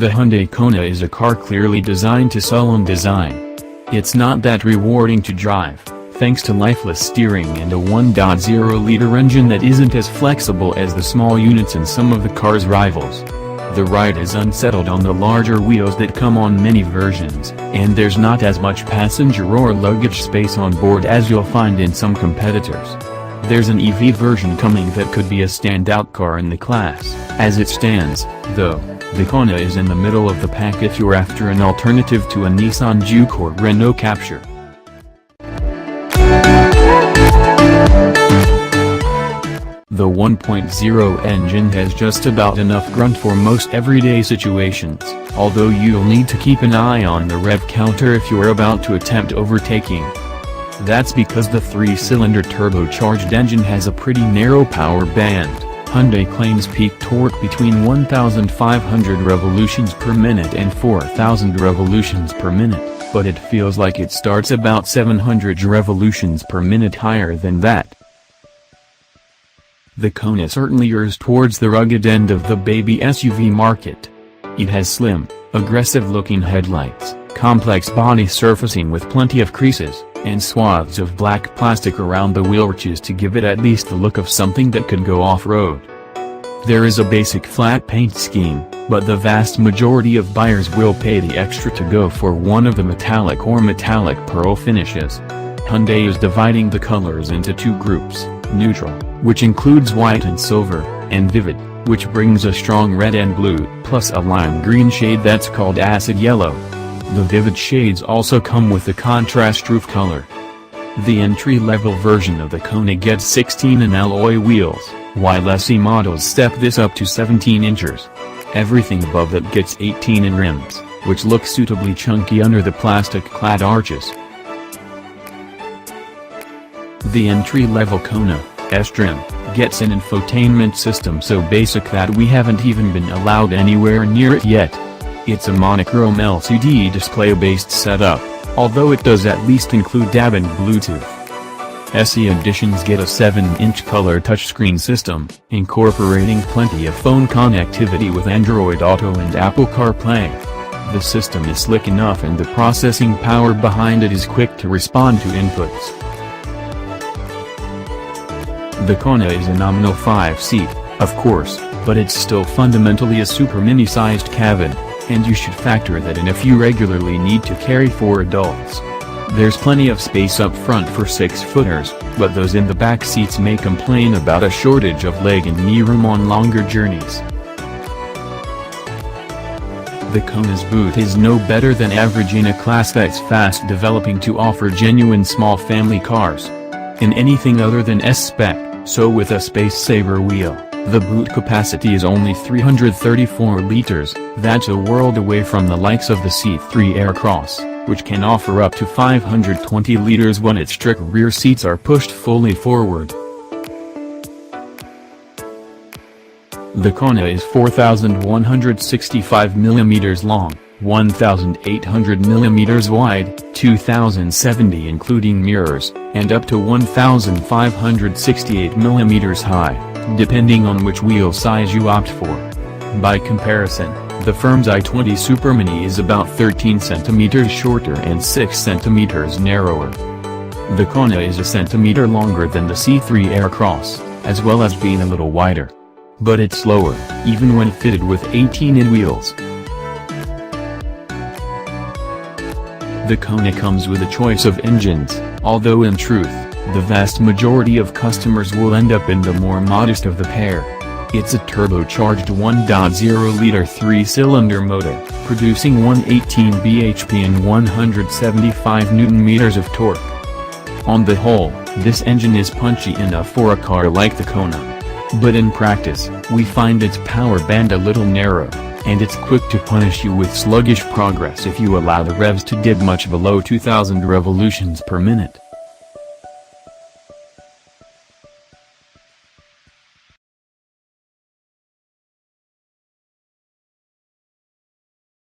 The Hyundai Kona is a car clearly designed to sullen design. It's not that rewarding to drive, thanks to lifeless steering and a 1.0-liter engine that isn't as flexible as the small units in some of the car's rivals. The ride is unsettled on the larger wheels that come on many versions, and there's not as much passenger or luggage space on board as you'll find in some competitors. There's an EV version coming that could be a standout car in the class. As it stands, though, the Kona is in the middle of the pack if you're after an alternative to a Nissan Juke or Renault Captur. The 1.0 engine has just about enough grunt for most everyday situations, although you'll need to keep an eye on the rev counter if you're about to attempt overtaking. That's because the 3-cylinder turbocharged engine has a pretty narrow power band. Hyundai claims peak torque between 1,500 revolutions per minute and 4,000 revolutions per minute, but it feels like it starts about 700 revolutions per minute higher than that. The Kona certainly errs towards the rugged end of the baby SUV market. It has slim, aggressive-looking headlights, complex body surfacing with plenty of creases, and swaths of black plastic around the wheel arches to give it at least the look of something that could go off-road. There is a basic flat paint scheme, but the vast majority of buyers will pay the extra to go for one of the metallic or metallic pearl finishes. Hyundai is dividing the colors into two groups: neutral, which includes white and silver, and vivid, which brings a strong red and blue, plus a lime green shade that's called acid yellow. The vivid shades also come with the contrast roof color. The entry-level version of the Kona gets 16-in alloy wheels, while SE models step this up to 17 inches. Everything above that gets 18-in rims, which look suitably chunky under the plastic-clad arches. The entry-level Kona S-Trim gets an infotainment system so basic that we haven't even been allowed anywhere near it yet. It's a monochrome LCD display-based setup, although it does at least include DAB and Bluetooth. SE editions get a 7-inch color touchscreen system, incorporating plenty of phone connectivity with Android Auto and Apple CarPlay. The system is slick enough and the processing power behind it is quick to respond to inputs. The Kona is a nominal 5-seat, of course, but it's still fundamentally a super mini-sized cabin, and you should factor that in if you regularly need to carry 4 adults. There's plenty of space up front for 6-footers, but those in the back seats may complain about a shortage of leg and knee room on longer journeys. The Kona's boot is no better than average in a class that's fast developing to offer genuine small family cars. In anything other than S-Spec, so with a space-saver wheel, the boot capacity is only 334 liters, that's a world away from the likes of the C3 Aircross, which can offer up to 520 liters when its strict rear seats are pushed fully forward. The Kona is 4,165 mm long, 1,800 mm wide, 2,070 including mirrors, and up to 1,568 mm high, depending on which wheel size you opt for. By comparison, the firm's i20 Super Mini is about 13 cm shorter and 6 cm narrower. The Kona is a centimeter longer than the C3 Aircross, as well as being a little wider. But it's slower, even when fitted with 18-in wheels. The Kona comes with a choice of engines, although in truth, the vast majority of customers will end up in the more modest of the pair. It's a turbocharged 1.0-liter 3-cylinder motor, producing 118 bhp and 175 Nm of torque. On the whole, this engine is punchy enough for a car like the Kona. But in practice, we find its power band a little narrow, and it's quick to punish you with sluggish progress if you allow the revs to dip much below 2,000 revolutions per minute.